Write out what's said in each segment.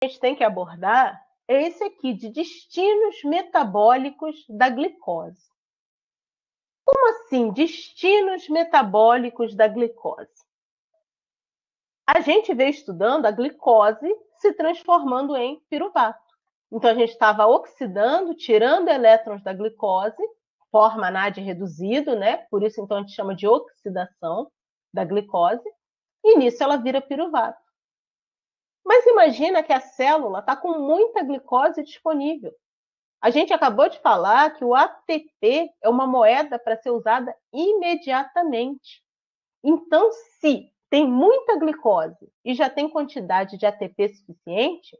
a gente tem que abordar é esse aqui, de destinos metabólicos da glicose. Como assim, destinos metabólicos da glicose? A gente veio estudando a glicose se transformando em piruvato. Então, a gente estava oxidando, tirando elétrons da glicose, forma NAD reduzido, né? Por isso, então, a gente chama de oxidação da glicose, e nisso ela vira piruvato. Mas imagina que a célula está com muita glicose disponível. A gente acabou de falar que o ATP é uma moeda para ser usada imediatamente. Então, se tem muita glicose e já tem quantidade de ATP suficiente,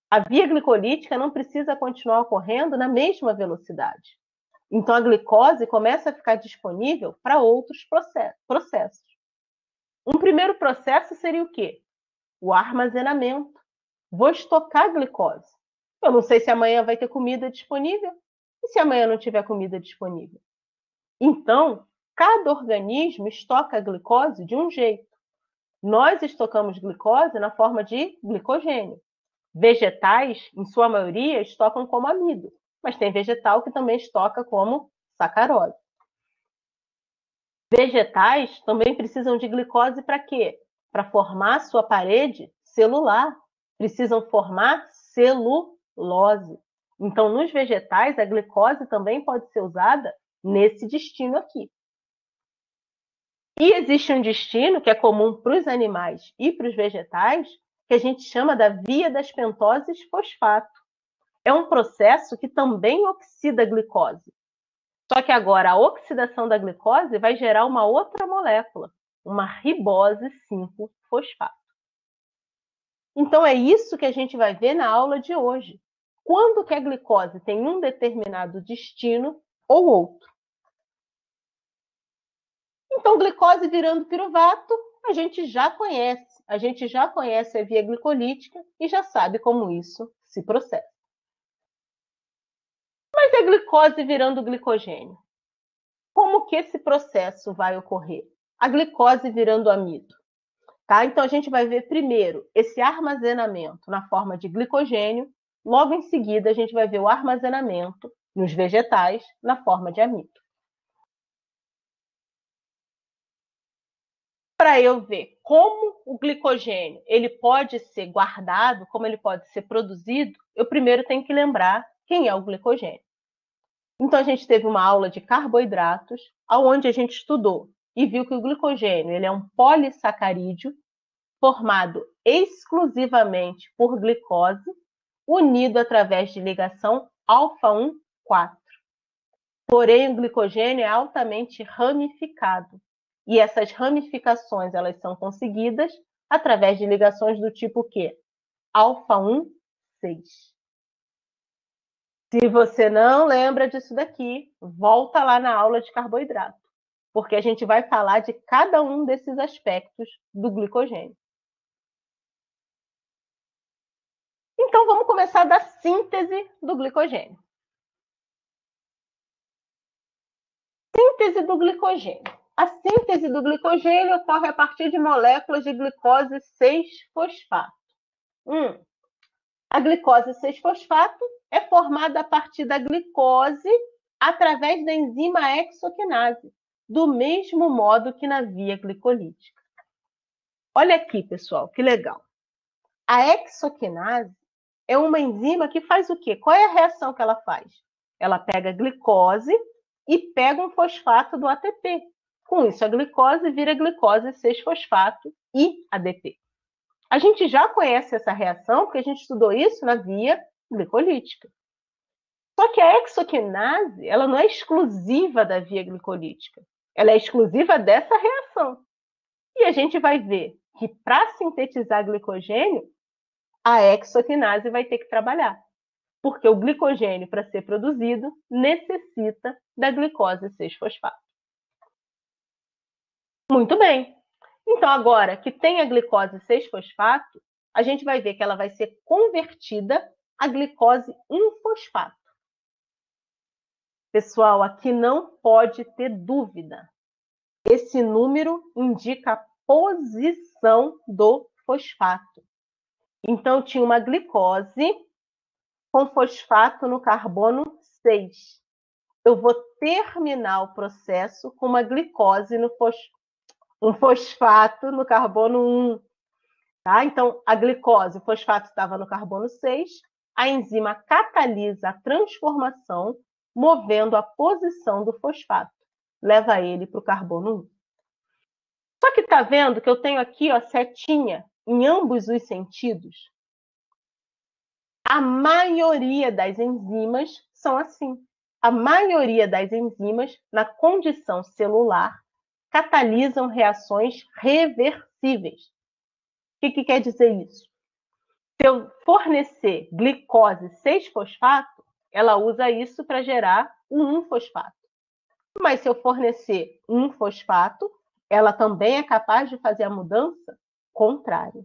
a via glicolítica não precisa continuar ocorrendo na mesma velocidade. Então, a glicose começa a ficar disponível para outros processos. Um primeiro processo seria o quê? O armazenamento. Vou estocar a glicose. Eu não sei se amanhã vai ter comida disponível. E se amanhã não tiver comida disponível? Então, cada organismo estoca a glicose de um jeito. Nós estocamos glicose na forma de glicogênio. Vegetais, em sua maioria, estocam como amido, mas tem vegetal que também estoca como sacarose. Vegetais também precisam de glicose para quê? Para formar sua parede celular. Precisam formar celulose. Então, nos vegetais, a glicose também pode ser usada nesse destino aqui. E existe um destino que é comum para os animais e para os vegetais, que a gente chama da via das pentoses fosfato. É um processo que também oxida a glicose. Só que agora a oxidação da glicose vai gerar uma outra molécula, uma ribose 5-fosfato. Então é isso que a gente vai ver na aula de hoje. Quando que a glicose tem um determinado destino ou outro. Então, glicose virando piruvato, a gente já conhece. A gente já conhece a via glicolítica e já sabe como isso se processa. Mas a glicose virando glicogênio? Como que esse processo vai ocorrer? A glicose virando amido. Tá? Então, a gente vai ver primeiro esse armazenamento na forma de glicogênio, logo em seguida a gente vai ver o armazenamento nos vegetais na forma de amido. Para eu ver como o glicogênio ele pode ser guardado, como ele pode ser produzido, eu primeiro tenho que lembrar quem é o glicogênio. Então, a gente teve uma aula de carboidratos, onde a gente estudou e viu que o glicogênio ele é um polissacarídeo formado exclusivamente por glicose, unido através de ligação alfa-1, 4. Porém, o glicogênio é altamente ramificado. E essas ramificações elas são conseguidas através de ligações do tipo Q, alfa-1, 6. Se você não lembra disso daqui, volta lá na aula de carboidrato, porque a gente vai falar de cada um desses aspectos do glicogênio. Então, vamos começar da síntese do glicogênio. Síntese do glicogênio. A síntese do glicogênio ocorre a partir de moléculas de glicose 6-fosfato. A glicose 6-fosfato é formada a partir da glicose através da enzima hexoquinase, do mesmo modo que na via glicolítica. Olha aqui, pessoal, que legal. A hexoquinase é uma enzima que faz o quê? Qual é a reação que ela faz? Ela pega a glicose e pega um fosfato do ATP. Com isso, a glicose vira glicose 6-fosfato e ADP. A gente já conhece essa reação porque a gente estudou isso na via glicolítica. Só que a hexoquinase, ela não é exclusiva da via glicolítica. Ela é exclusiva dessa reação. E a gente vai ver que para sintetizar glicogênio, a hexoquinase vai ter que trabalhar. Porque o glicogênio, para ser produzido, necessita da glicose 6-fosfato. Muito bem. Então, agora que tem a glicose 6-fosfato, a gente vai ver que ela vai ser convertida a glicose 1-fosfato. Pessoal, aqui não pode ter dúvida. Esse número indica a posição do fosfato. Então, tinha uma glicose com fosfato no carbono 6. Eu vou terminar o processo com uma glicose no um fosfato no carbono 1. Tá? Então, a glicose, o fosfato estava no carbono 6, a enzima catalisa a transformação, movendo a posição do fosfato. Leva ele para o carbono 1. Só que está vendo que eu tenho aqui ó, setinha em ambos os sentidos? A maioria das enzimas são assim. A maioria das enzimas, na condição celular, catalisam reações reversíveis. O que quer dizer isso? Se eu fornecer glicose 6-fosfato, ela usa isso para gerar o 1-fosfato. Mas se eu fornecer 1-fosfato, ela também é capaz de fazer a mudança contrária.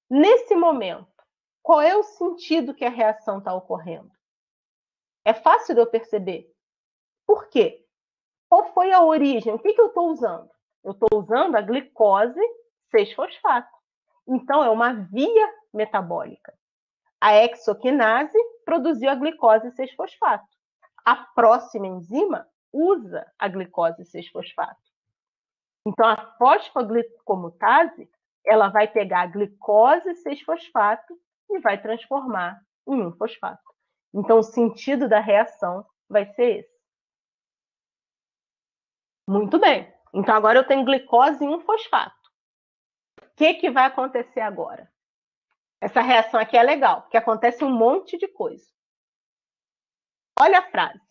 Nesse momento, qual é o sentido que a reação está ocorrendo? É fácil de eu perceber. Por quê? Qual foi a origem? O que eu estou usando? Eu estou usando a glicose 6-fosfato. Então, é uma via metabólica. A hexoquinase produziu a glicose 6-fosfato. A próxima enzima usa a glicose 6-fosfato. Então, a fosfoglicomutase, ela vai pegar a glicose 6-fosfato e vai transformar em 1-fosfato. Então, o sentido da reação vai ser esse. Muito bem. Então, agora eu tenho glicose e 1-fosfato. O que vai acontecer agora? Essa reação aqui é legal, porque acontece um monte de coisa. Olha a frase.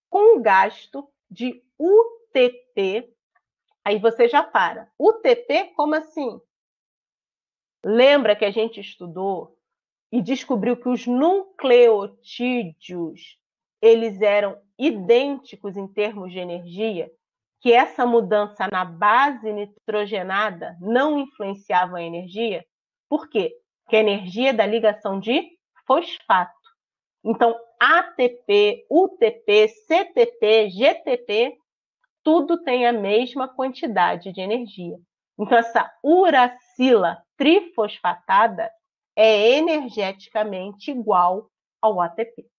Com o gasto de UTP, aí você já para. UTP, como assim? Lembra que a gente estudou e descobriu que os nucleotídeos, eles eram idênticos em termos de energia, que essa mudança na base nitrogenada não influenciava a energia? Por quê? Porque a energia é da ligação de fosfato. Então, ATP, UTP, CTP, GTP, tudo tem a mesma quantidade de energia. Então, essa uracila trifosfatada é energeticamente igual ao ATP.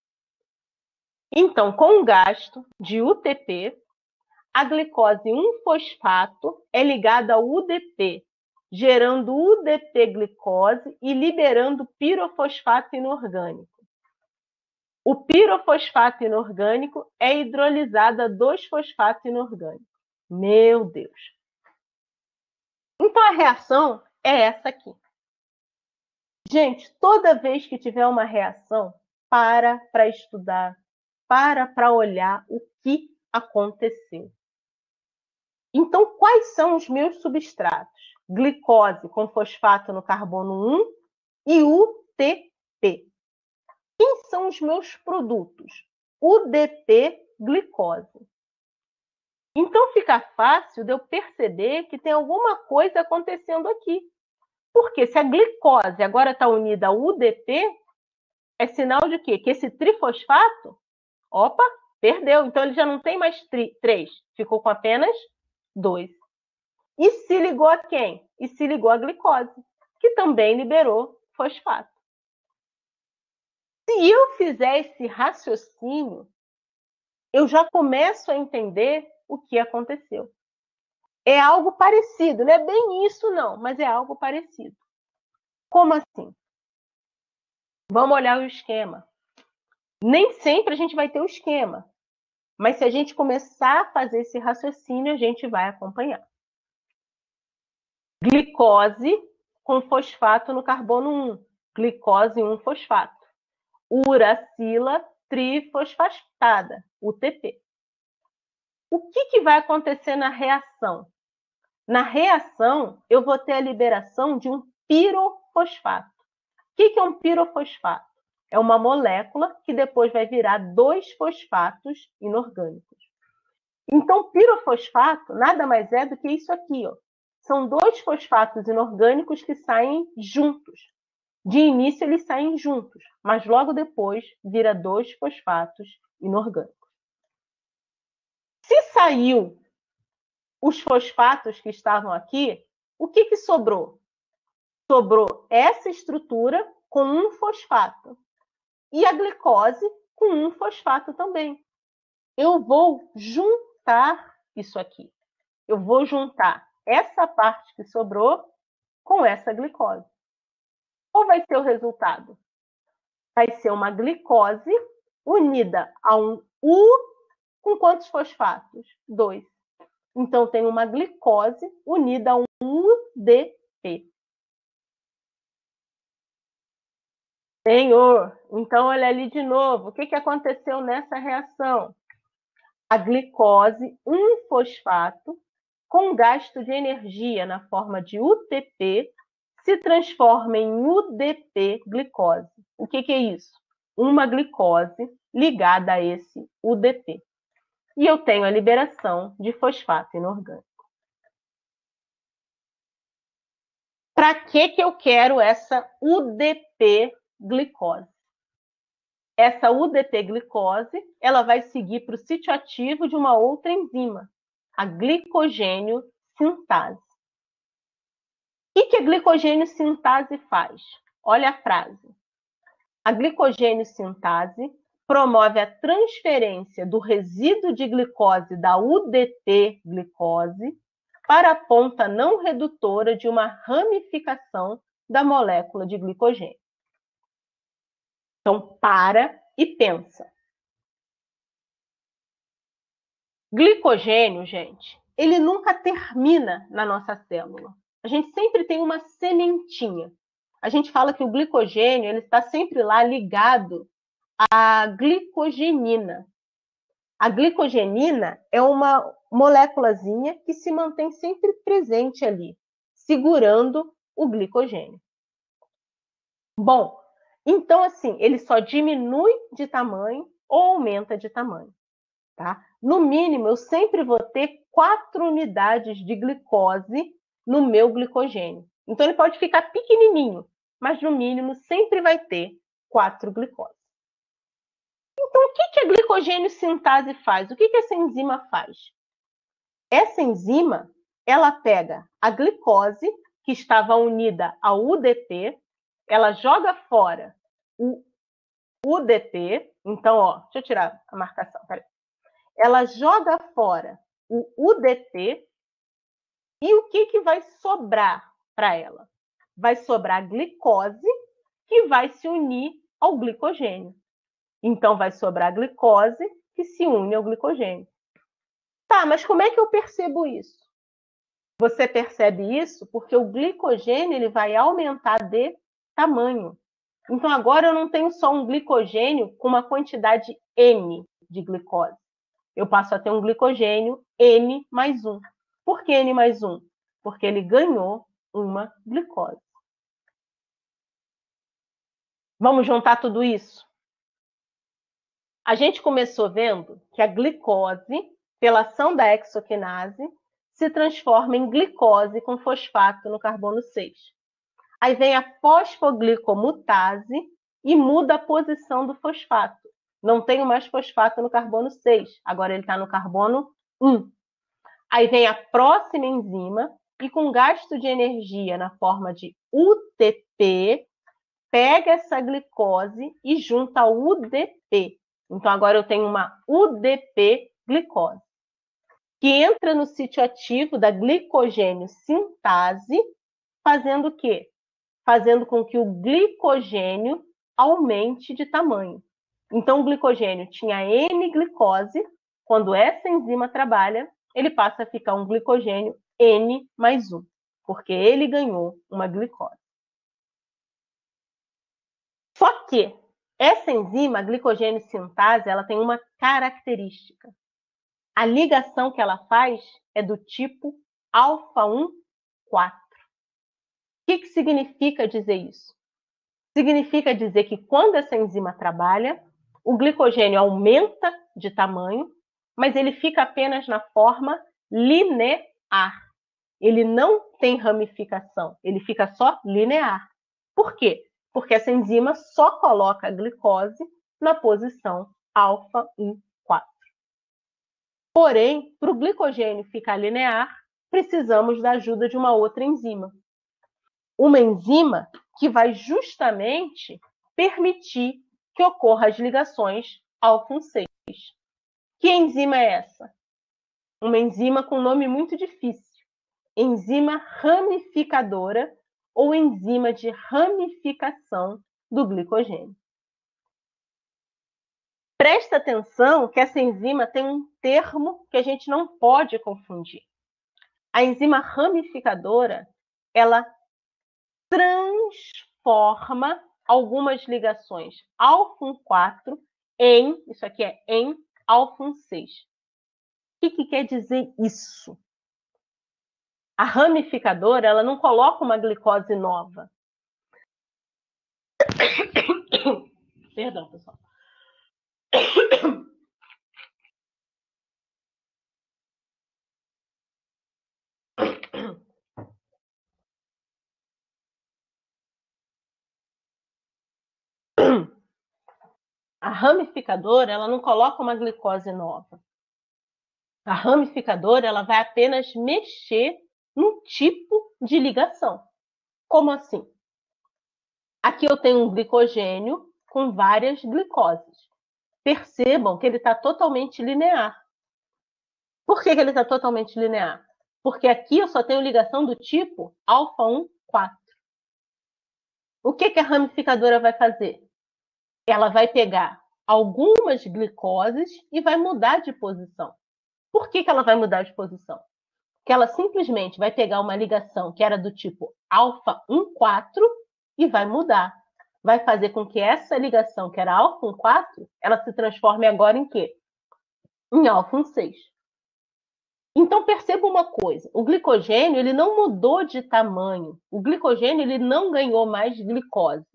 Então, com o gasto de UTP, a glicose 1-fosfato é ligada ao UDP, gerando UDP-glicose e liberando pirofosfato inorgânico. O pirofosfato inorgânico é hidrolisado a 2-fosfato inorgânico. Meu Deus! Então, a reação é essa aqui. Gente, toda vez que tiver uma reação, para estudar, para olhar o que aconteceu. Então, quais são os meus substratos? Glicose com fosfato no carbono 1 e UTP. Quem são os meus produtos? UDP-glicose. Então, fica fácil de eu perceber que tem alguma coisa acontecendo aqui. Porque se a glicose agora está unida ao UDP, é sinal de quê? Que esse trifosfato, opa, perdeu. Então, ele já não tem mais 3, ficou com apenas 2. E se ligou a quem? E se ligou à glicose, que também liberou fosfato. Se eu fizer esse raciocínio, eu já começo a entender o que aconteceu. É algo parecido, não é bem isso não, mas é algo parecido. Como assim? Vamos olhar o esquema. Nem sempre a gente vai ter o esquema, mas se a gente começar a fazer esse raciocínio, a gente vai acompanhar. Glicose com fosfato no carbono 1, glicose 1-fosfato. Uracila trifosfatada, UTP. O que vai acontecer na reação? Na reação, eu vou ter a liberação de um pirofosfato. O que é um pirofosfato? É uma molécula que depois vai virar 2 fosfatos inorgânicos. Então, pirofosfato nada mais é do que isso aqui, ó. São 2 fosfatos inorgânicos que saem juntos. De início, eles saem juntos, mas logo depois vira 2 fosfatos inorgânicos. Se saiu os fosfatos que estavam aqui, o que sobrou? sobrou essa estrutura com um fosfato. E a glicose com um fosfato também. Eu vou juntar isso aqui. Eu vou juntar essa parte que sobrou com essa glicose. Qual vai ser o resultado? Vai ser uma glicose unida a um U com quantos fosfatos? 2. Então, tem uma glicose unida a um UDP. Senhor, então olha ali de novo. O que aconteceu nessa reação? A glicose, um fosfato, com gasto de energia na forma de UTP, se transforma em UDP glicose. O que é isso? Uma glicose ligada a esse UDP. E eu tenho a liberação de fosfato inorgânico. Para que eu quero essa UDP glicose? Essa UDP glicose, ela vai seguir para o sítio ativo de uma outra enzima, a glicogênio sintase. O que a glicogênio sintase faz? Olha a frase. A glicogênio sintase promove a transferência do resíduo de glicose da UDP glicose para a ponta não redutora de uma ramificação da molécula de glicogênio. Então, para e pensa. Glicogênio, gente, ele nunca termina na nossa célula. A gente sempre tem uma sementinha. A gente fala que o glicogênio ele está sempre lá ligado à glicogenina. A glicogenina é uma moléculazinha que se mantém sempre presente ali, segurando o glicogênio. Bom, então assim, ele só diminui de tamanho ou aumenta de tamanho. Tá? No mínimo, eu sempre vou ter 4 unidades de glicose no meu glicogênio. Então, ele pode ficar pequenininho, mas no mínimo sempre vai ter 4 glicoses. Então, o que a glicogênio sintase faz? O que essa enzima faz? Essa enzima, ela pega a glicose, que estava unida ao UDP, ela joga fora o UDP. Então, ó, deixa eu tirar a marcação, peraí. Ela joga fora o UDP e o que vai sobrar para ela? Vai sobrar a glicose que vai se unir ao glicogênio. Então, vai sobrar a glicose que se une ao glicogênio. Tá, mas como é que eu percebo isso? Você percebe isso porque o glicogênio ele vai aumentar de tamanho. Então, agora eu não tenho só um glicogênio com uma quantidade N de glicose. Eu passo a ter um glicogênio N mais 1. Por que N mais 1? Porque ele ganhou uma glicose. Vamos juntar tudo isso? A gente começou vendo que a glicose, pela ação da hexoquinase, se transforma em glicose com fosfato no carbono 6. Aí vem a fosfoglicomutase e muda a posição do fosfato. Não tenho mais fosfato no carbono 6, agora ele está no carbono 1. Aí vem a próxima enzima e com gasto de energia na forma de UTP, pega essa glicose e junta ao UDP. Então, agora eu tenho uma UDP glicose, que entra no sítio ativo da glicogênio sintase, fazendo o quê? Fazendo com que o glicogênio aumente de tamanho. Então, o glicogênio tinha N-glicose, quando essa enzima trabalha, ele passa a ficar um glicogênio N mais 1, porque ele ganhou uma glicose. Só que essa enzima, a glicogênio sintase, ela tem uma característica. A ligação que ela faz é do tipo alfa-1, 4. O que significa dizer isso? Significa dizer que quando essa enzima trabalha, o glicogênio aumenta de tamanho, mas ele fica apenas na forma linear. Ele não tem ramificação, ele fica só linear. Por quê? Porque essa enzima só coloca a glicose na posição alfa-1, 4. Porém, para o glicogênio ficar linear, precisamos da ajuda de uma outra enzima. uma enzima que vai justamente permitir que ocorram as ligações alfa-6. Que enzima é essa? Uma enzima com nome muito difícil. Enzima ramificadora ou enzima de ramificação do glicogênio. Presta atenção que essa enzima tem um termo que a gente não pode confundir. A enzima ramificadora, ela transforma algumas ligações alfa-4 em, isso aqui é em alfa-6. O que quer dizer isso? A ramificadora, ela não coloca uma glicose nova. Perdão, pessoal. A ramificadora, ela não coloca uma glicose nova. A ramificadora, ela vai apenas mexer no tipo de ligação. Como assim? Aqui eu tenho um glicogênio com várias glicoses. Percebam que ele está totalmente linear. Por que ele está totalmente linear? Porque aqui eu só tenho ligação do tipo alfa-1, 4. O que a ramificadora vai fazer? Ela vai pegar algumas glicoses e vai mudar de posição. Por que ela vai mudar de posição? Porque ela simplesmente vai pegar uma ligação que era do tipo alfa-1, 4 e vai mudar. Vai fazer com que essa ligação, que era alfa-1, 4, ela se transforme agora em quê? Em alfa-1, 6. Então perceba uma coisa, o glicogênio ele não mudou de tamanho, o glicogênio ele não ganhou mais glicose.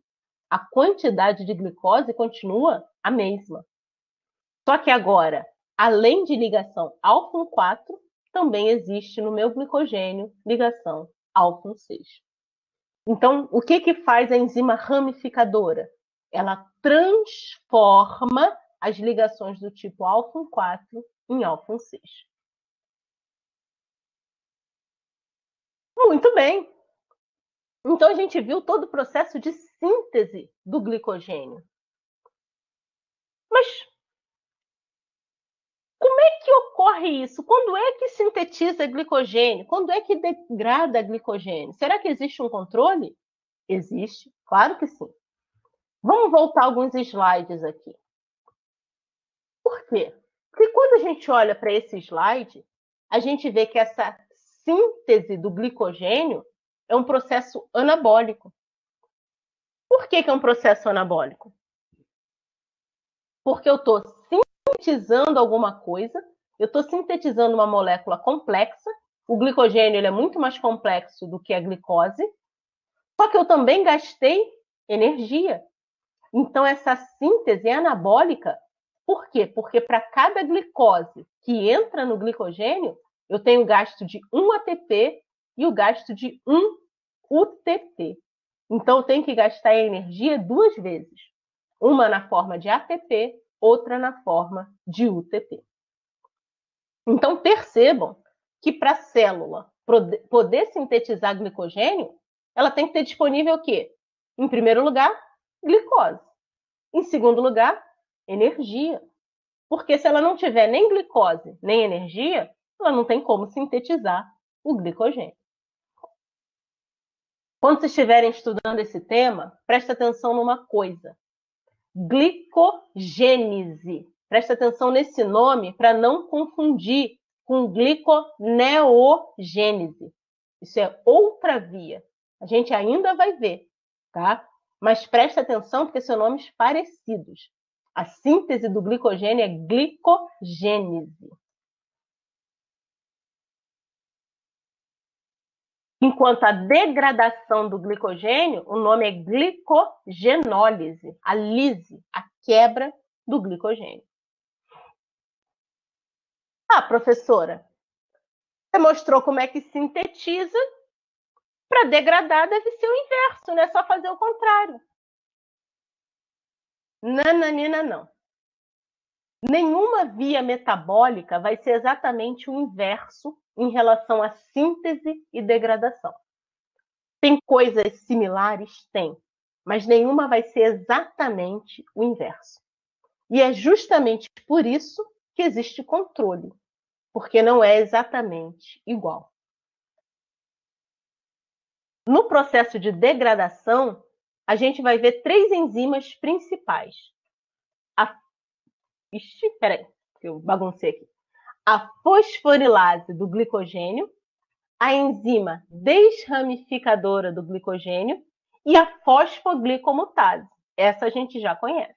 A quantidade de glicose continua a mesma. Só que agora, além de ligação alfa-1, 4, também existe no meu glicogênio ligação alfa-1, 6. Então, o que faz a enzima ramificadora? Ela transforma as ligações do tipo alfa-1, 4 em alfa-1, 6. Muito bem. Então, a gente viu todo o processo de síntese do glicogênio. Mas como é que ocorre isso? Quando é que sintetiza glicogênio? Quando é que degrada glicogênio? Será que existe um controle? Existe, claro que sim. Vamos voltar alguns slides aqui. Por quê? Porque quando a gente olha para esse slide, a gente vê que essa síntese do glicogênio é um processo anabólico. Por que é um processo anabólico? Porque eu estou sintetizando alguma coisa, eu estou sintetizando uma molécula complexa, o glicogênio ele é muito mais complexo do que a glicose, só que eu também gastei energia. Então, essa síntese é anabólica. Por quê? Porque para cada glicose que entra no glicogênio, eu tenho o gasto de 1 ATP e o gasto de 1 UTP. Então, eu tenho que gastar energia duas vezes. Uma na forma de ATP, outra na forma de UTP. Então, percebam que para a célula poder sintetizar glicogênio, ela tem que ter disponível o quê? Em primeiro lugar, glicose. Em segundo lugar, energia. Porque se ela não tiver nem glicose, nem energia, ela não tem como sintetizar o glicogênio. Quando vocês estiverem estudando esse tema, presta atenção numa coisa. Glicogênese. Presta atenção nesse nome para não confundir com gliconeogênese. Isso é outra via. A gente ainda vai ver, tá? Mas presta atenção porque são nomes parecidos. A síntese do glicogênio é glicogênese. Enquanto a degradação do glicogênio, o nome é glicogenólise, a lise, a quebra do glicogênio. Ah, professora, você mostrou como é que sintetiza, para degradar deve ser o inverso, não é só fazer o contrário. Nananina, não. Nenhuma via metabólica vai ser exatamente o inverso em relação à síntese e degradação. Tem coisas similares? Tem, mas nenhuma vai ser exatamente o inverso. E é justamente por isso que existe controle, porque não é exatamente igual. No processo de degradação, a gente vai ver 3 enzimas principais. Peraí, que eu baguncei aqui. A fosforilase do glicogênio, a enzima desramificadora do glicogênio e a fosfoglicomutase. Essa a gente já conhece.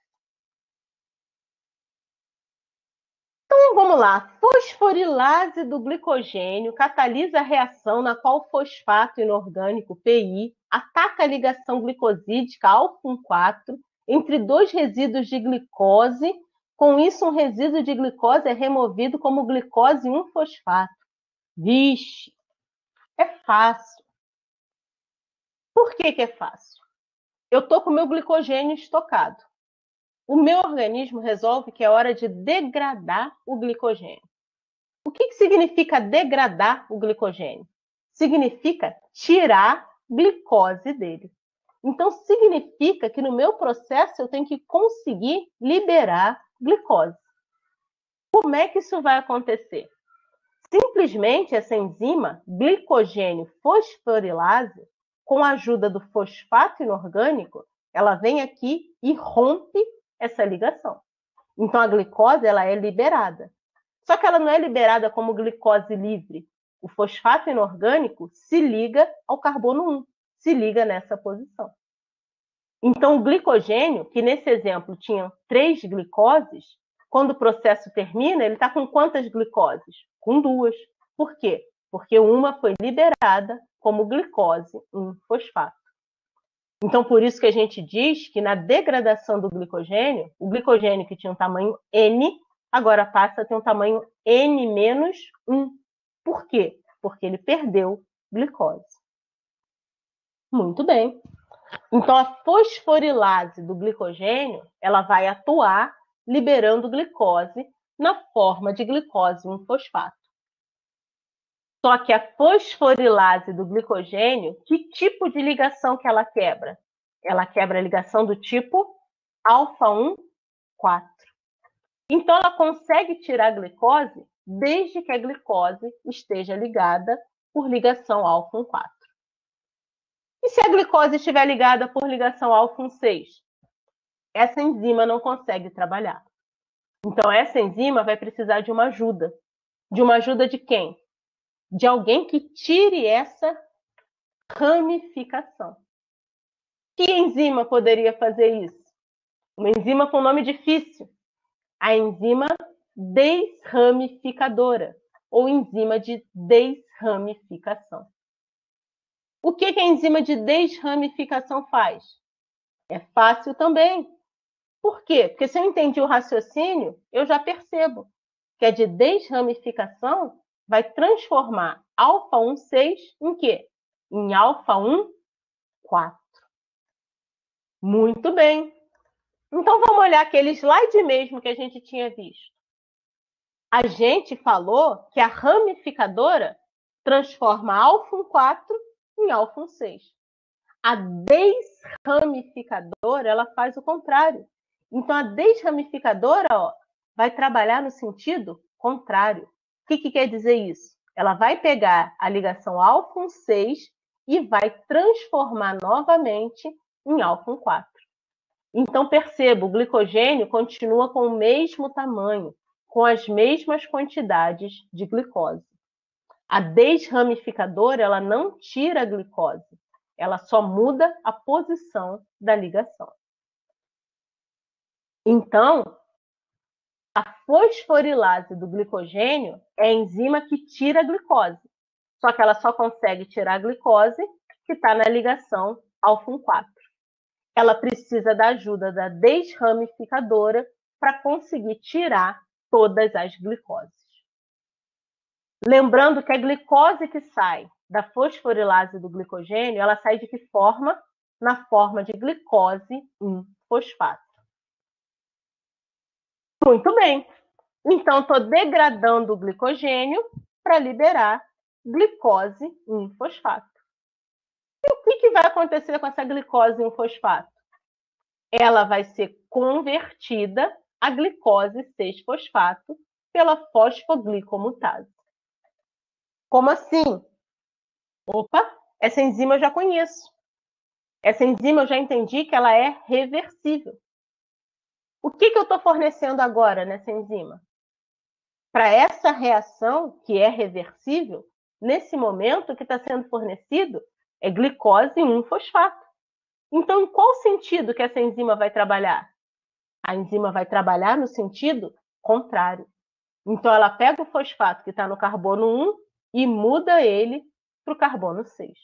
Então, vamos lá. A fosforilase do glicogênio catalisa a reação na qual o fosfato inorgânico, PI, ataca a ligação glicosídica alfa-1,4 entre 2 resíduos de glicose. Com isso, um resíduo de glicose é removido como glicose 1-fosfato. Vixe, é fácil. Por que é fácil? Eu estou com o meu glicogênio estocado. O meu organismo resolve que é hora de degradar o glicogênio. O que significa degradar o glicogênio? Significa tirar glicose dele. Então, significa que no meu processo eu tenho que conseguir liberar glicose. Como é que isso vai acontecer? Simplesmente essa enzima glicogênio fosforilase, com a ajuda do fosfato inorgânico, ela vem aqui e rompe essa ligação. Então, a glicose ela é liberada. Só que ela não é liberada como glicose livre. O fosfato inorgânico se liga ao carbono 1, se liga nessa posição. Então, o glicogênio, que nesse exemplo tinha 3 glicoses, quando o processo termina, ele está com quantas glicoses? Com 2. Por quê? Porque uma foi liberada como glicose 1-fosfato. Então, por isso que a gente diz que na degradação do glicogênio, o glicogênio que tinha um tamanho N, agora passa a ter um tamanho N-1. Por quê? Porque ele perdeu glicose. Muito bem. Então, a fosforilase do glicogênio, ela vai atuar liberando glicose na forma de glicose 1-fosfato. Só que a fosforilase do glicogênio, que tipo de ligação que ela quebra? Ela quebra a ligação do tipo alfa-1,4. Então, ela consegue tirar a glicose desde que a glicose esteja ligada por ligação alfa-1,4. E se a glicose estiver ligada por ligação alfa-1,6? Essa enzima não consegue trabalhar. Então, essa enzima vai precisar de uma ajuda. De uma ajuda de quem? De alguém que tire essa ramificação. Que enzima poderia fazer isso? Uma enzima com nome difícil. A enzima desramificadora, ou enzima de desramificação. O que a enzima de desramificação faz? É fácil também. Por quê? Porque se eu entendi o raciocínio, eu já percebo que a de desramificação vai transformar alfa-1,6 em quê? Em alfa-1,4. Muito bem. Então, vamos olhar aquele slide mesmo que a gente tinha visto. A gente falou que a ramificadora transforma alfa-1,4 em alfa-1,6. A desramificadora, ela faz o contrário. Então, a desramificadora vai trabalhar no sentido contrário. O que quer dizer isso? Ela vai pegar a ligação alfa-1,6 e vai transformar novamente em alfa-1,4. Então, perceba, o glicogênio continua com o mesmo tamanho, com as mesmas quantidades de glicose. A desramificadora, ela não tira a glicose, ela só muda a posição da ligação. Então, a fosforilase do glicogênio é a enzima que tira a glicose, só que ela só consegue tirar a glicose que está na ligação alfa-1,4. Ela precisa da ajuda da desramificadora para conseguir tirar todas as glicoses. Lembrando que a glicose que sai da fosforilase do glicogênio, ela sai de que forma? Na forma de glicose 1-fosfato. Muito bem. Então, estou degradando o glicogênio para liberar glicose 1-fosfato. E o que vai acontecer com essa glicose em um fosfato? Ela vai ser convertida a glicose 6-fosfato pela fosfoglicomutase. Como assim? Opa, essa enzima eu já conheço. Essa enzima eu já entendi que ela é reversível. O que eu estou fornecendo agora nessa enzima? Para essa reação, que é reversível, nesse momento o que está sendo fornecido é glicose 1-fosfato. Então, em qual sentido que essa enzima vai trabalhar? A enzima vai trabalhar no sentido contrário. Então, ela pega o fosfato que está no carbono 1 e muda ele para o carbono 6.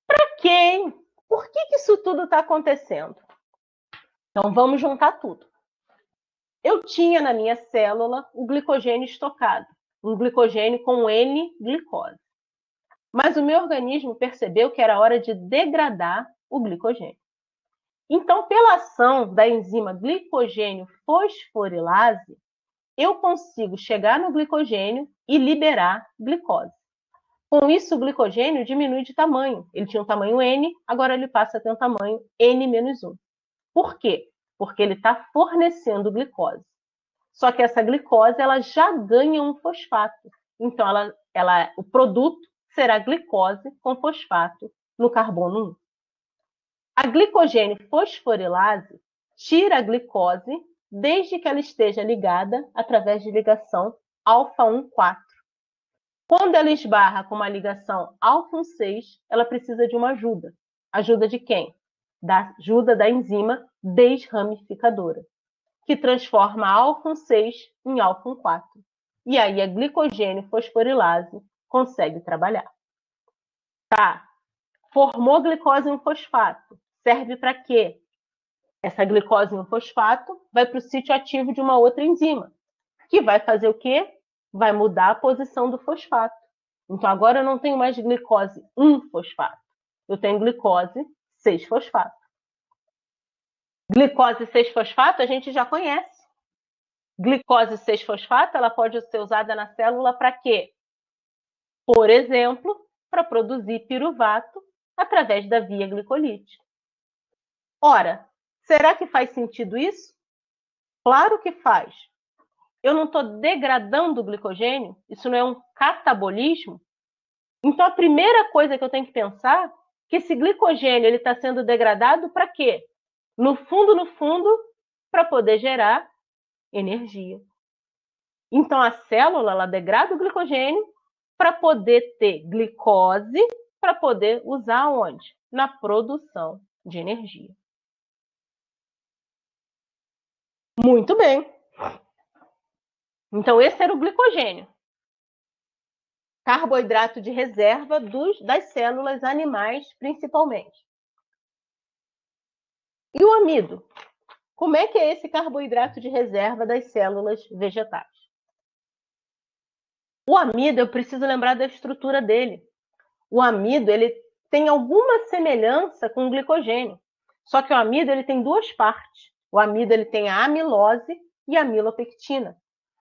Para quê? Por que isso tudo está acontecendo? Então, vamos juntar tudo. Eu tinha na minha célula o glicogênio estocado, um glicogênio com N-glicose. Mas o meu organismo percebeu que era hora de degradar o glicogênio. Então, pela ação da enzima glicogênio fosforilase, eu consigo chegar no glicogênio e liberar glicose. Com isso, o glicogênio diminui de tamanho. Ele tinha um tamanho N, agora ele passa a ter um tamanho N-1. Por quê? Porque ele está fornecendo glicose. Só que essa glicose ela já ganha um fosfato. Então, o produto será glicose com fosfato no carbono 1. A glicogênio fosforilase tira a glicose desde que ela esteja ligada através de ligação alfa-1,4. Quando ela esbarra com uma ligação alfa-1,6, ela precisa de uma ajuda. Ajuda de quem? Da ajuda da enzima desramificadora, que transforma alfa-1,6 em alfa-1,4. E aí a glicogênio fosforilase consegue trabalhar. Tá, formou glicose em um fosfato. Serve para quê? Essa glicose em um fosfato vai para o sítio ativo de uma outra enzima, que vai fazer o quê? Vai mudar a posição do fosfato. Então, agora eu não tenho mais glicose 1-fosfato. Eu tenho glicose 6-fosfato. Glicose 6-fosfato a gente já conhece. Glicose 6-fosfato ela pode ser usada na célula para quê? Por exemplo, para produzir piruvato através da via glicolítica. Ora, será que faz sentido isso? Claro que faz. Eu não estou degradando o glicogênio? Isso não é um catabolismo? Então, a primeira coisa que eu tenho que pensar é que esse glicogênio está sendo degradado para quê? No fundo, para poder gerar energia. Então, a célula ela degrada o glicogênio para poder ter glicose, para poder usar onde? Na produção de energia. Muito bem. Então, esse era o glicogênio. Carboidrato de reserva das células animais, principalmente. E o amido? Como é que é esse carboidrato de reserva das células vegetais? O amido, eu preciso lembrar da estrutura dele. O amido, ele tem alguma semelhança com o glicogênio. Só que o amido, ele tem duas partes. O amido, ele tem a amilose e a amilopectina.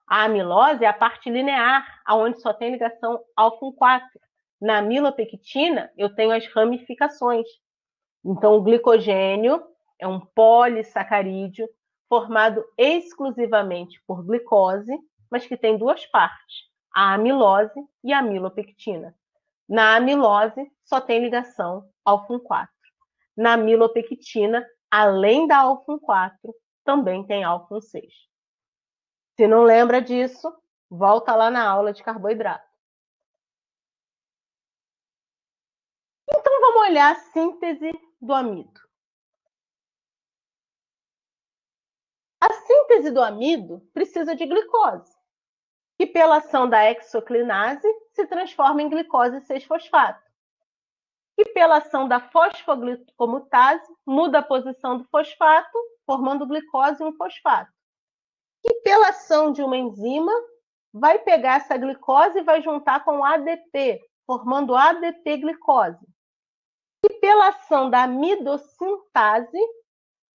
A amilose é a parte linear, onde só tem ligação alfa-1,4. Na amilopectina, eu tenho as ramificações. Então, o glicogênio é um polissacarídeo formado exclusivamente por glicose, mas que tem duas partes, a amilose e a amilopectina. Na amilose, só tem ligação alfa-1,4. Na amilopectina, além da alfa-1,4, também tem alfa-1,6. Se não lembra disso, volta lá na aula de carboidrato. Então, vamos olhar a síntese do amido. A síntese do amido precisa de glicose, que pela ação da hexoclinase se transforma em glicose 6-fosfato. E pela ação da fosfoglicomutase muda a posição do fosfato, formando glicose 1-fosfato. E pela ação de uma enzima, vai pegar essa glicose e vai juntar com ADP, formando ADP-glicose. E pela ação da amidocintase,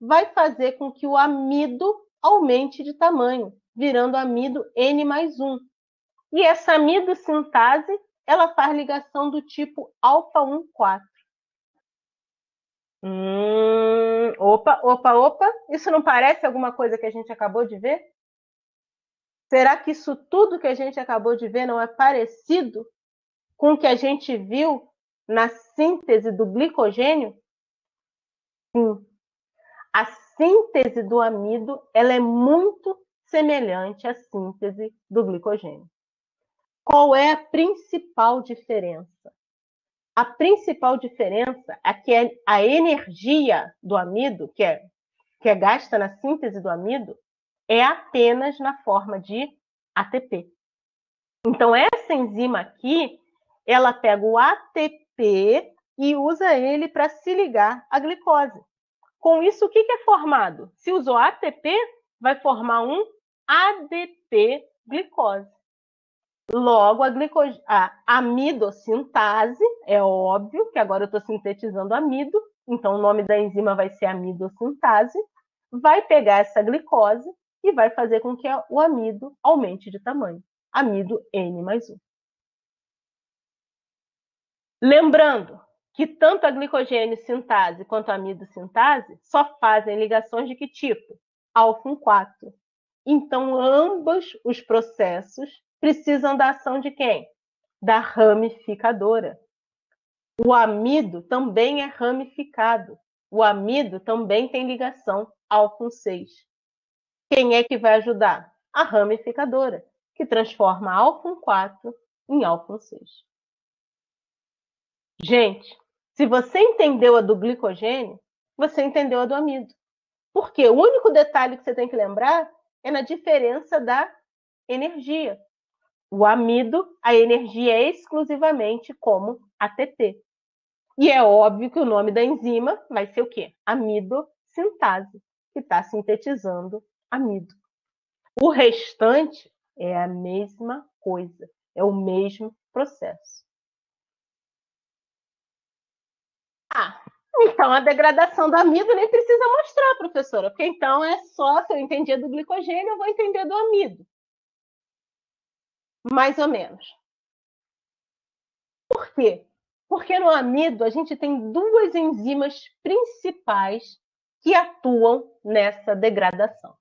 vai fazer com que o amido aumente de tamanho, virando amido N+1. E essa amidocintase ela faz ligação do tipo alfa-1, 4. Opa. Isso não parece alguma coisa que a gente acabou de ver? Será que isso tudo que a gente acabou de ver não é parecido com o que a gente viu na síntese do glicogênio? Sim. A síntese do amido, ela é muito semelhante à síntese do glicogênio. Qual é a principal diferença? A principal diferença é que a energia do amido, que é gasta na síntese do amido, é apenas na forma de ATP. Então, essa enzima aqui, ela pega o ATP e usa ele para se ligar à glicose. Com isso, o que é formado? Se usou ATP, vai formar um ADP glicose. Logo, a amidocintase, é óbvio que agora eu estou sintetizando amido, então o nome da enzima vai ser amidocintase, vai pegar essa glicose e vai fazer com que o amido aumente de tamanho. Amido N mais 1. Lembrando que tanto a glicogênio sintase quanto a amidocintase só fazem ligações de que tipo? Alfa 4. Então, ambos os processos precisam da ação de quem? Da ramificadora. O amido também é ramificado. O amido também tem ligação alfa 6. Quem é que vai ajudar? A ramificadora, que transforma alfa 4 em alfa 6. Gente, se você entendeu a do glicogênio, você entendeu a do amido. Porque o único detalhe que você tem que lembrar é na diferença da energia. O amido, a energia é exclusivamente como ATP. E é óbvio que o nome da enzima vai ser o quê? Amidocintase, que está sintetizando amido. O restante é a mesma coisa, é o mesmo processo. Então a degradação do amido nem precisa mostrar, professora, porque então é só, se eu entendia do glicogênio, eu vou entender do amido. Mais ou menos. Por quê? Porque no amido a gente tem duas enzimas principais que atuam nessa degradação.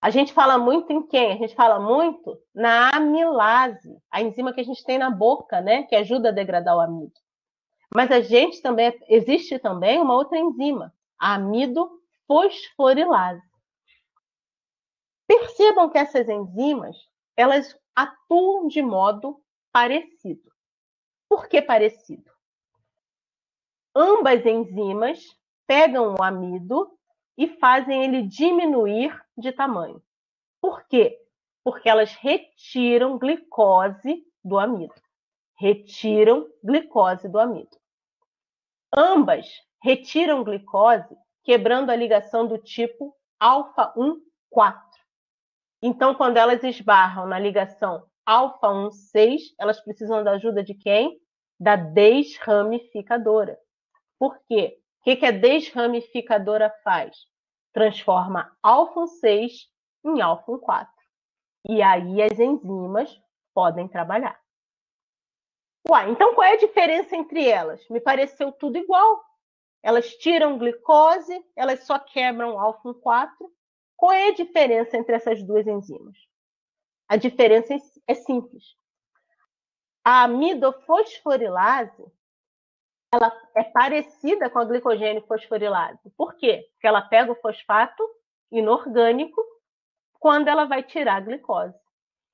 A gente fala muito em quem? A gente fala muito na amilase, a enzima que a gente tem na boca, né, que ajuda a degradar o amido. Mas existe também uma outra enzima, a amidofosforilase. Percebam que essas enzimas, elas atuam de modo parecido. Por que parecido? Ambas enzimas pegam o amido e fazem ele diminuir de tamanho. Por quê? Porque elas retiram glicose do amido. Retiram glicose do amido. Ambas retiram glicose quebrando a ligação do tipo alfa-1, 4. Então, quando elas esbarram na ligação alfa-1, 6, elas precisam da ajuda de quem? Da desramificadora. Por quê? O que a desramificadora faz? Transforma alfa 6 em alfa 4. E aí as enzimas podem trabalhar. Uai, então qual é a diferença entre elas? Me pareceu tudo igual. Elas tiram glicose, elas só quebram alfa 4. Qual é a diferença entre essas duas enzimas? A diferença é simples. A amidofosforilase, ela é parecida com a glicogênio fosforilase. Por quê? Porque ela pega o fosfato inorgânico quando ela vai tirar a glicose.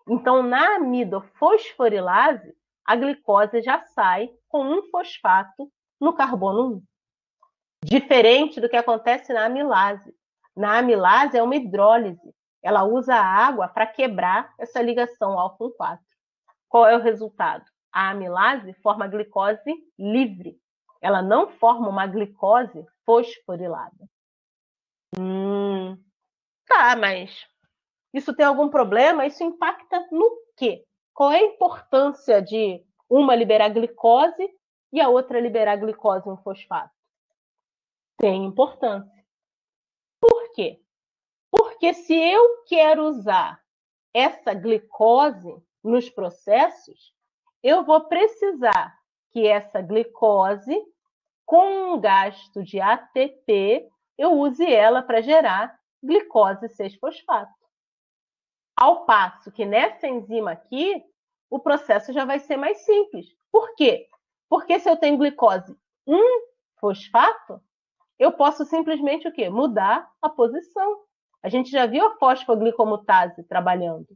Então, na amidofosforilase, a glicose já sai com um fosfato no carbono 1. Diferente do que acontece na amilase. Na amilase é uma hidrólise. Ela usa a água para quebrar essa ligação alfa 4. Qual é o resultado? A amilase forma glicose livre. Ela não forma uma glicose fosforilada. Tá, mas isso tem algum problema? Isso impacta no quê? Qual é a importância de uma liberar glicose e a outra liberar glicose em fosfato? Tem importância. Por quê? Porque se eu quero usar essa glicose nos processos, eu vou precisar que essa glicose, com um gasto de ATP, eu use ela para gerar glicose 6-fosfato. Ao passo que nessa enzima aqui, o processo já vai ser mais simples. Por quê? Porque se eu tenho glicose 1-fosfato, eu posso simplesmente o quê? Mudar a posição. A gente já viu a fosfoglicomutase trabalhando.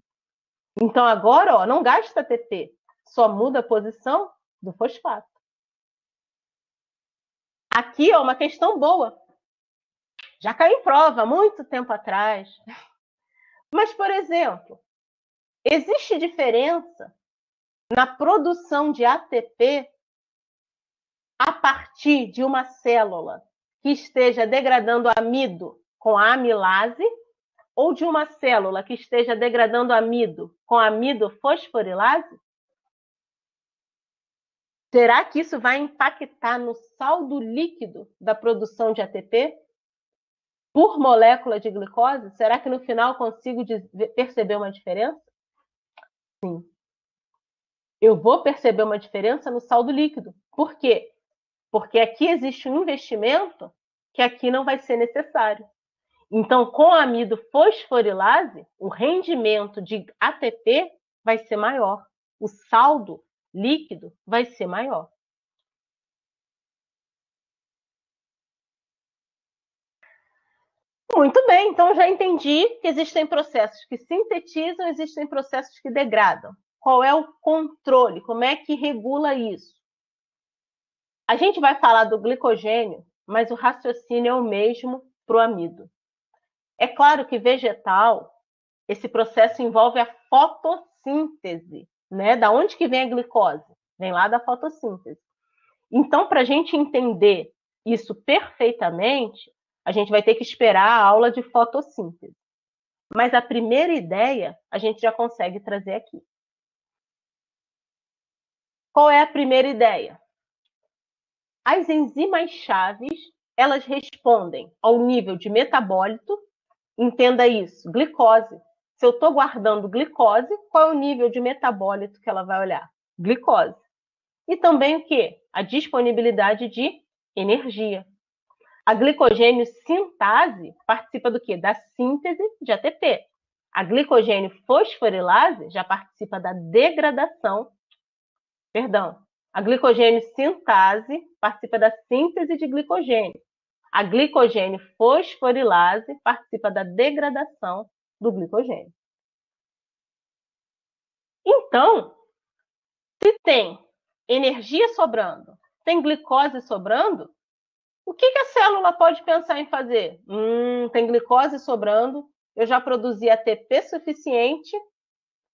Então agora, ó, não gasta ATP, só muda a posição do fosfato. Aqui, ó, uma questão boa. Já caiu em prova há muito tempo atrás. Mas, por exemplo, existe diferença na produção de ATP a partir de uma célula que esteja degradando amido com a amilase ou de uma célula que esteja degradando amido com a amidofosforilase? Será que isso vai impactar no saldo líquido da produção de ATP por molécula de glicose? Será que no final consigo perceber uma diferença? Sim. Eu vou perceber uma diferença no saldo líquido. Por quê? Porque aqui existe um investimento que aqui não vai ser necessário. Então, com a amidofosforilase, o rendimento de ATP vai ser maior. O saldo líquido vai ser maior. Muito bem, então já entendi que existem processos que sintetizam, existem processos que degradam. Qual é o controle? Como é que regula isso? A gente vai falar do glicogênio, mas o raciocínio é o mesmo para o amido. É claro que vegetal, esse processo envolve a fotossíntese, né? Da onde que vem a glicose? Vem lá da fotossíntese. Então, para a gente entender isso perfeitamente, a gente vai ter que esperar a aula de fotossíntese. Mas a primeira ideia a gente já consegue trazer aqui. Qual é a primeira ideia? As enzimas chaves, elas respondem ao nível de metabólito, entenda isso, glicose. Se eu estou guardando glicose, qual é o nível de metabólito que ela vai olhar? Glicose. E também o quê? A disponibilidade de energia. A glicogênio sintase participa do quê? Da síntese de ATP. A glicogênio fosforilase já participa da degradação, a glicogênio sintase participa da síntese de glicogênio. A glicogênio fosforilase participa da degradação do glicogênio. Então, se tem energia sobrando, tem glicose sobrando, o que a célula pode pensar em fazer? Tem glicose sobrando, eu já produzi ATP suficiente,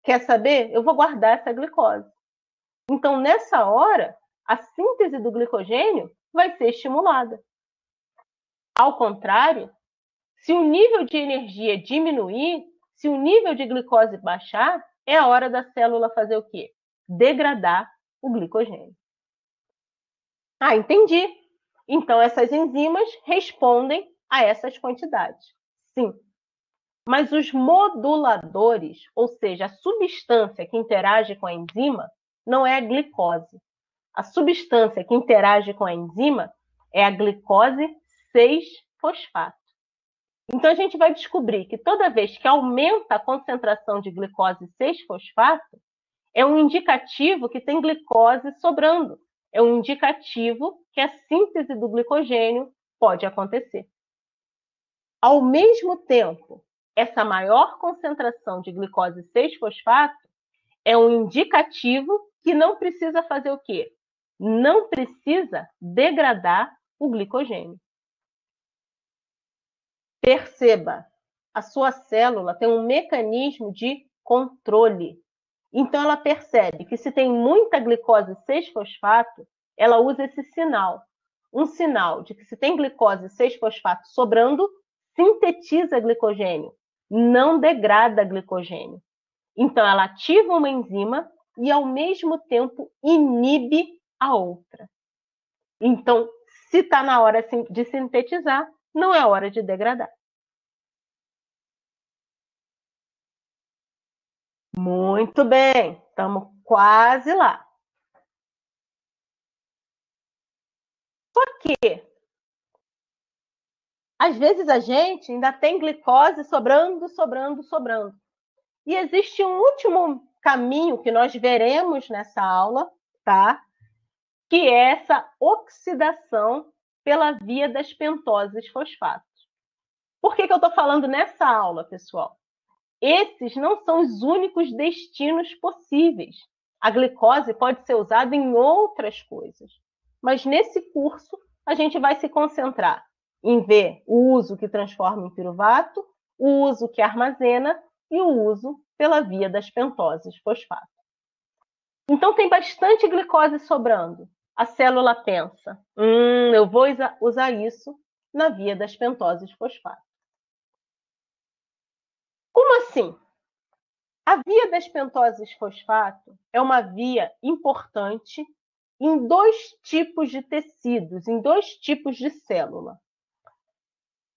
quer saber? Eu vou guardar essa glicose. Então, nessa hora, a síntese do glicogênio vai ser estimulada. Ao contrário, se o nível de energia diminuir, se o nível de glicose baixar, é a hora da célula fazer o quê? Degradar o glicogênio. Ah, entendi. Então, essas enzimas respondem a essas quantidades. Sim. Mas os moduladores, ou seja, a substância que interage com a enzima, não é a glicose. A substância que interage com a enzima é a glicose 6-fosfato. Então, a gente vai descobrir que toda vez que aumenta a concentração de glicose 6-fosfato, é um indicativo que tem glicose sobrando. É um indicativo que a síntese do glicogênio pode acontecer. Ao mesmo tempo, essa maior concentração de glicose 6-fosfato é um indicativo que não precisa fazer o quê? Não precisa degradar o glicogênio. Perceba, a sua célula tem um mecanismo de controle. Então, ela percebe que se tem muita glicose 6-fosfato, ela usa esse sinal. Um sinal de que se tem glicose 6-fosfato sobrando, sintetiza glicogênio, não degrada glicogênio. Então, ela ativa uma enzima e, ao mesmo tempo, inibe a outra. Então, se está na hora de sintetizar, não é hora de degradar. Muito bem, estamos quase lá. Só que, às vezes, a gente ainda tem glicose sobrando. E existe um último caminho que nós veremos nessa aula, tá? Que é essa oxidação pela via das pentoses fosfatos. Por que eu estou falando nessa aula, pessoal? Esses não são os únicos destinos possíveis. A glicose pode ser usada em outras coisas. Mas nesse curso, a gente vai se concentrar em ver o uso que transforma em piruvato, o uso que armazena e o uso pela via das pentoses fosfato. Então, tem bastante glicose sobrando. A célula pensa, eu vou usar isso na via das pentoses fosfato. Como assim? A via das pentoses fosfato é uma via importante em dois tipos de tecidos, em dois tipos de célula.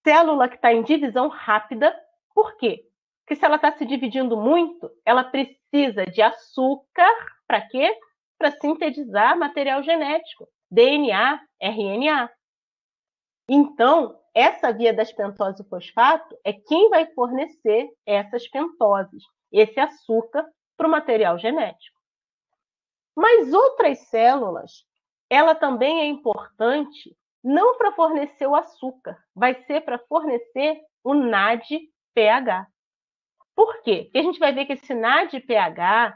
Célula que está em divisão rápida, por quê? Porque se ela está se dividindo muito, ela precisa de açúcar, para quê? Para sintetizar material genético, DNA, RNA. Então, essa via das pentose fosfato é quem vai fornecer essas pentoses, esse açúcar para o material genético. Mas outras células, ela também é importante não para fornecer o açúcar, vai ser para fornecer o NADPH. Por quê? Porque a gente vai ver que esse NADPH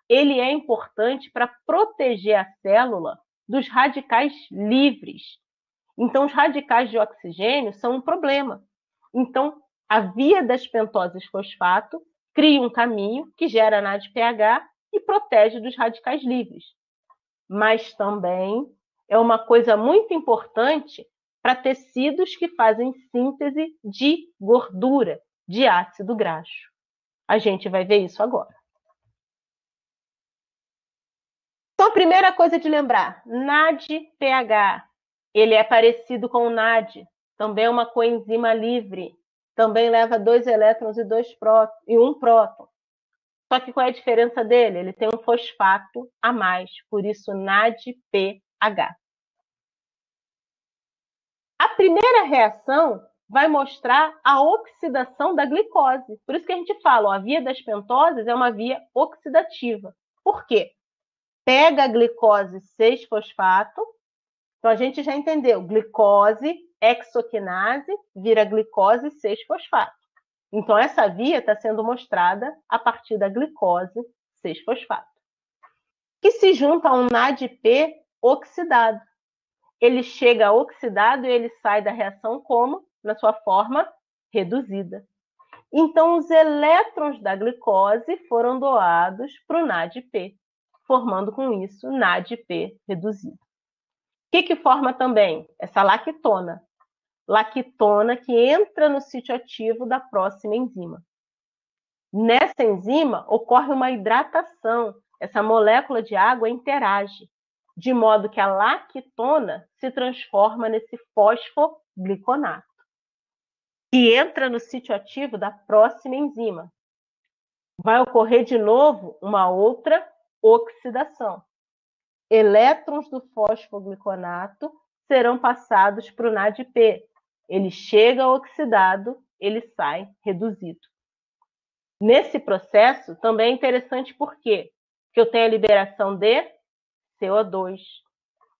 ele é importante para proteger a célula dos radicais livres. Então, os radicais de oxigênio são um problema. Então, a via das pentoses fosfato cria um caminho que gera NADPH e protege dos radicais livres. Mas também é uma coisa muito importante para tecidos que fazem síntese de gordura, de ácido graxo. A gente vai ver isso agora. Então, a primeira coisa de lembrar, NADPH, ele é parecido com o NAD, também é uma coenzima livre, também leva 2 elétrons e 1 próton. Só que qual é a diferença dele? Ele tem um fosfato a mais, por isso NADPH. A primeira reação vai mostrar a oxidação da glicose. Por isso que a gente fala, ó, a via das pentoses é uma via oxidativa. Por quê? Pega a glicose 6-fosfato, então a gente já entendeu, glicose, hexoquinase, vira glicose 6-fosfato. Então essa via está sendo mostrada a partir da glicose 6-fosfato, que se junta a um NADP oxidado. Ele chega oxidado e ele sai da reação como? Na sua forma reduzida. Então, os elétrons da glicose foram doados para o NADP, formando com isso NADP reduzido. O que forma também? Essa lactona. Lactona que entra no sítio ativo da próxima enzima. Nessa enzima ocorre uma hidratação. Essa molécula de água interage, de modo que a lactona se transforma nesse fosfogliconato, que entra no sítio ativo da próxima enzima. Vai ocorrer de novo uma outra oxidação. Elétrons do fosfogliconato serão passados para o NADP. Ele chega oxidado, ele sai reduzido. Nesse processo, também é interessante por quê? Porque eu tenho a liberação de CO2.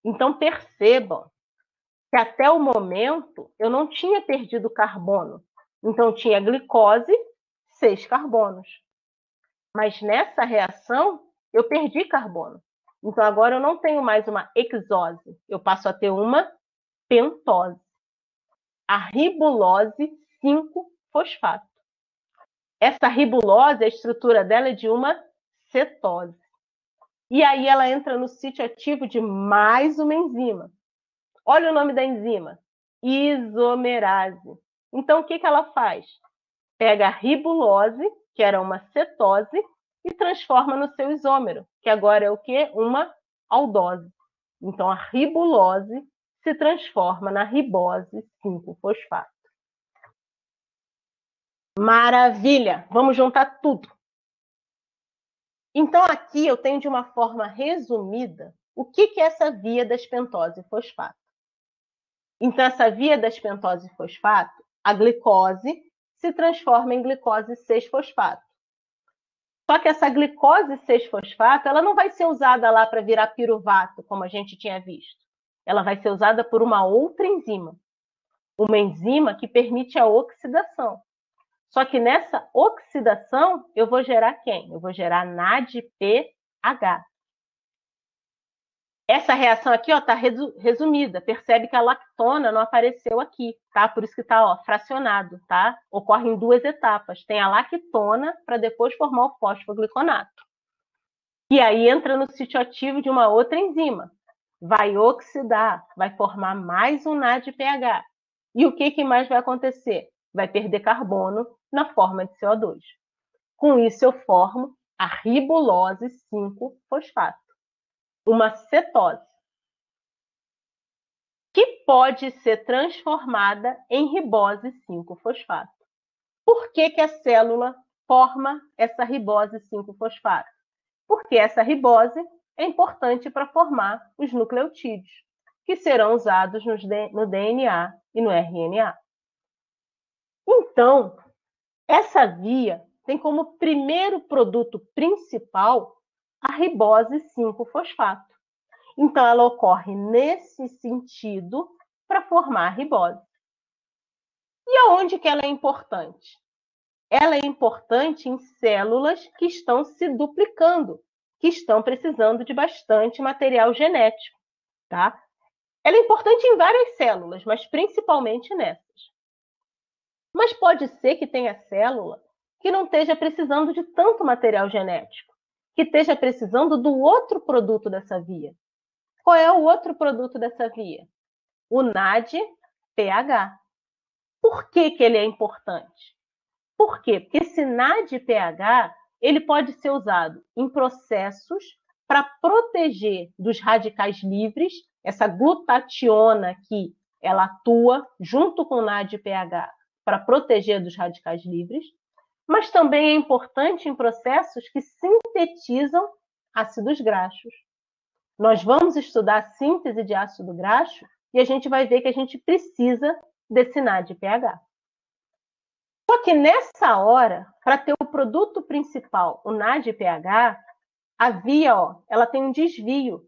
Então, percebam que até o momento eu não tinha perdido carbono. Então, tinha glicose, 6 carbonos. Mas nessa reação, eu perdi carbono. Então, agora eu não tenho mais uma hexose, eu passo a ter uma pentose. A ribulose 5-fosfato. Essa ribulose, a estrutura dela é de uma cetose. E aí ela entra no sítio ativo de mais uma enzima. Olha o nome da enzima, isomerase. Então, o que ela faz? Pega a ribulose, que era uma cetose, e transforma no seu isômero, que agora é o quê? Uma aldose. Então, a ribulose se transforma na ribose 5-fosfato. Maravilha! Vamos juntar tudo. Então, aqui eu tenho de uma forma resumida o que é essa via das pentose fosfato. Então, essa via das pentose fosfato, a glicose se transforma em glicose 6-fosfato. Só que essa glicose 6-fosfato, ela não vai ser usada lá para virar piruvato, como a gente tinha visto. Ela vai ser usada por uma outra enzima. Uma enzima que permite a oxidação. Só que nessa oxidação, eu vou gerar quem? Eu vou gerar NADPH. Essa reação aqui está resumida. Percebe que a lactona não apareceu aqui, tá? Por isso que está fracionado, tá? Ocorre em 2 etapas. Tem a lactona para depois formar o fosfogliconato. E aí entra no sítio ativo de uma outra enzima. Vai oxidar, vai formar mais um NADPH. E o que mais vai acontecer? Vai perder carbono na forma de CO2. Com isso, eu formo a ribulose 5-fosfato, uma cetose, que pode ser transformada em ribose 5-fosfato. Por que a célula forma essa ribose 5-fosfato? Porque essa ribose é importante para formar os nucleotídeos, que serão usados no DNA e no RNA. Então, essa via tem como primeiro produto principal a ribose 5-fosfato. Então, ela ocorre nesse sentido para formar a ribose. E aonde que ela é importante? Ela é importante em células que estão se duplicando, que estão precisando de bastante material genético, tá? Ela é importante em várias células, mas principalmente nessas. Mas pode ser que tenha célula que não esteja precisando de tanto material genético, que esteja precisando do outro produto dessa via. Qual é o outro produto dessa via? O NADPH. Por que ele é importante? Por quê? Porque esse NADPH ele pode ser usado em processos para proteger dos radicais livres. Essa glutationa aqui, ela atua junto com o NADPH para proteger dos radicais livres, mas também é importante em processos que sintetizam ácidos graxos. Nós vamos estudar a síntese de ácido graxo e a gente vai ver que a gente precisa desse NADPH. Só que nessa hora, para ter o produto principal, o NADPH, a via, ela tem um desvio.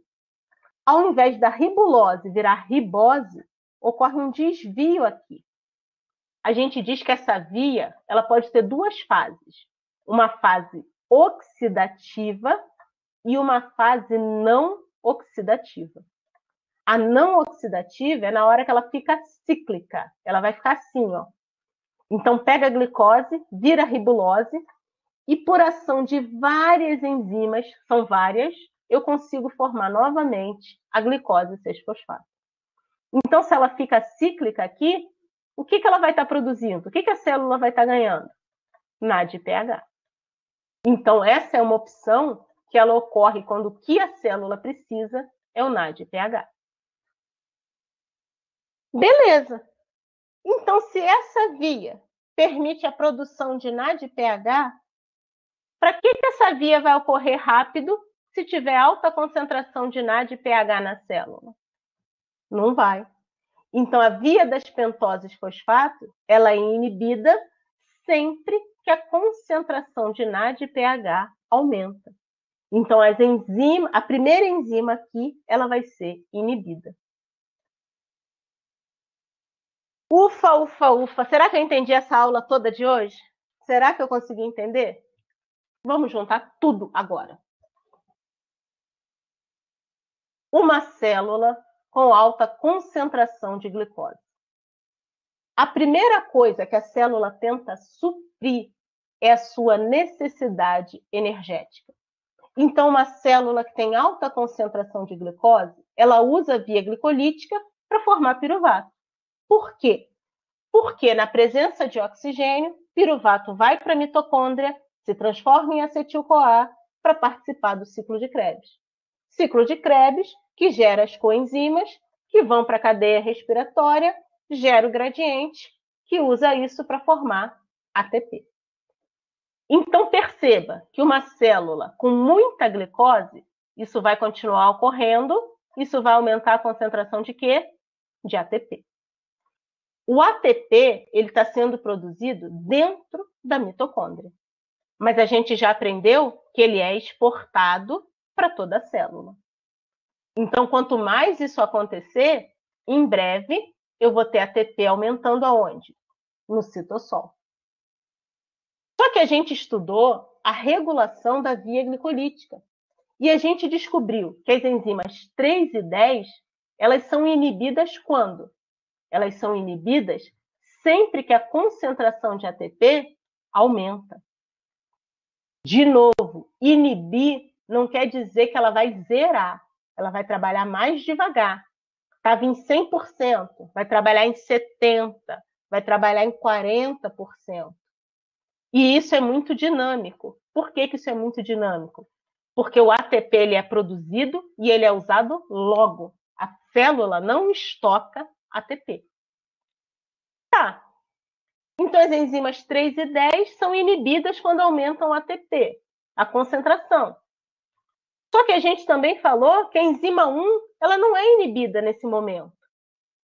Ao invés da ribulose virar ribose, ocorre um desvio aqui. A gente diz que essa via ela pode ter 2 fases. Uma fase oxidativa e uma fase não oxidativa. A não oxidativa é na hora que ela fica cíclica. Ela vai ficar assim, ó. Então, pega a glicose, vira ribulose, e por ação de várias enzimas, são várias, eu consigo formar novamente a glicose 6-fosfato. Então, se ela fica cíclica aqui, o que ela vai estar produzindo? O que a célula vai estar ganhando? NADPH. Então, essa é uma opção que ela ocorre quando o que a célula precisa é o NADPH. Beleza. Então, se essa via permite a produção de NADPH, para que essa via vai ocorrer rápido se tiver alta concentração de NADPH na célula? Não vai. Então, a via das pentoses fosfato, ela é inibida sempre que a concentração de NADPH aumenta. Então, a primeira enzima aqui, ela vai ser inibida. Ufa, ufa, ufa. Será que eu entendi essa aula toda de hoje? Será que eu consegui entender? Vamos juntar tudo agora. Uma célula com alta concentração de glicose. A primeira coisa que a célula tenta suprir é a sua necessidade energética. Então, uma célula que tem alta concentração de glicose, ela usa a via glicolítica para formar piruvato. Por quê? Porque na presença de oxigênio, piruvato vai para a mitocôndria, se transforma em acetil-CoA para participar do ciclo de Krebs. Ciclo de Krebs que gera as coenzimas que vão para a cadeia respiratória, gera o gradiente que usa isso para formar ATP. Então, perceba que uma célula com muita glicose, isso vai continuar ocorrendo, isso vai aumentar a concentração de quê? De ATP. O ATP ele está sendo produzido dentro da mitocôndria, mas a gente já aprendeu que ele é exportado para toda a célula. Então, quanto mais isso acontecer, em breve eu vou ter ATP aumentando aonde? No citossol. Só que a gente estudou a regulação da via glicolítica e a gente descobriu que as enzimas 3 e 10, elas são inibidas quando? Elas são inibidas sempre que a concentração de ATP aumenta. De novo, inibir não quer dizer que ela vai zerar, ela vai trabalhar mais devagar. Estava em 100%, vai trabalhar em 70%, vai trabalhar em 40%. E isso é muito dinâmico. Por que isso é muito dinâmico? Porque o ATP ele é produzido e ele é usado logo. A célula não estoca ATP. Tá. Então, as enzimas 3 e 10 são inibidas quando aumentam o ATP, a concentração. Só que a gente também falou que a enzima 1 ela não é inibida nesse momento.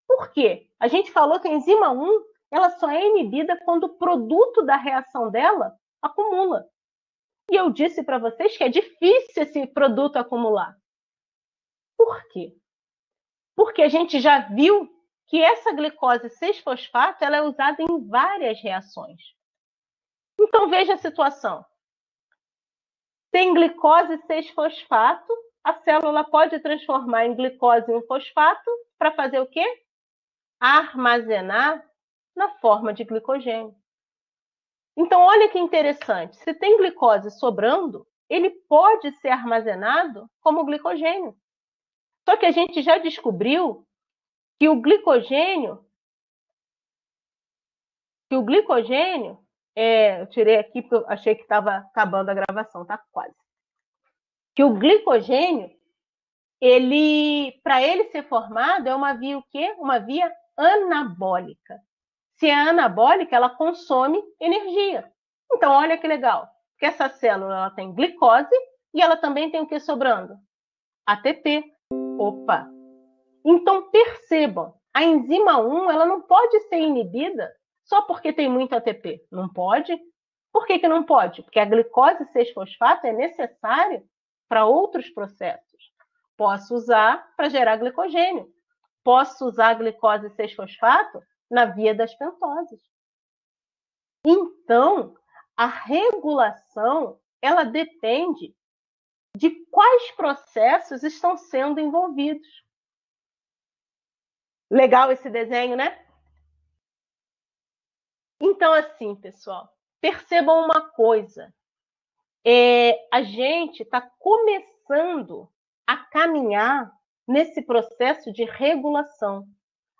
Por quê? A gente falou que a enzima 1 ela só é inibida quando o produto da reação dela acumula. E eu disse para vocês que é difícil esse produto acumular. Por quê? Porque a gente já viu que essa glicose 6-fosfato ela é usada em várias reações. Então, veja a situação. Tem glicose 6-fosfato, a célula pode transformar em glicose 1-fosfato para fazer o quê? Armazenar na forma de glicogênio. Então, olha que interessante. Se tem glicose sobrando, ele pode ser armazenado como glicogênio. Só que a gente já descobriu que o glicogênio, eu tirei aqui porque eu achei que estava acabando a gravação, tá quase. Que o glicogênio, para ele ser formado, é uma via o quê? Uma via anabólica. Se é anabólica, ela consome energia. Então, olha que legal, que essa célula ela tem glicose e ela também tem o que sobrando? ATP. Opa! Então, percebam, a enzima 1 ela não pode ser inibida só porque tem muito ATP. Não pode. Por que não pode? Porque a glicose 6-fosfato é necessária para outros processos. Posso usar para gerar glicogênio. Posso usar a glicose 6-fosfato na via das pentoses. Então, a regulação ela depende de quais processos estão sendo envolvidos. Legal esse desenho, né? Então, assim, pessoal, percebam uma coisa. A gente está começando a caminhar nesse processo de regulação.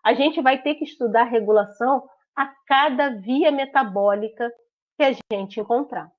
A gente vai ter que estudar regulação a cada via metabólica que a gente encontrar.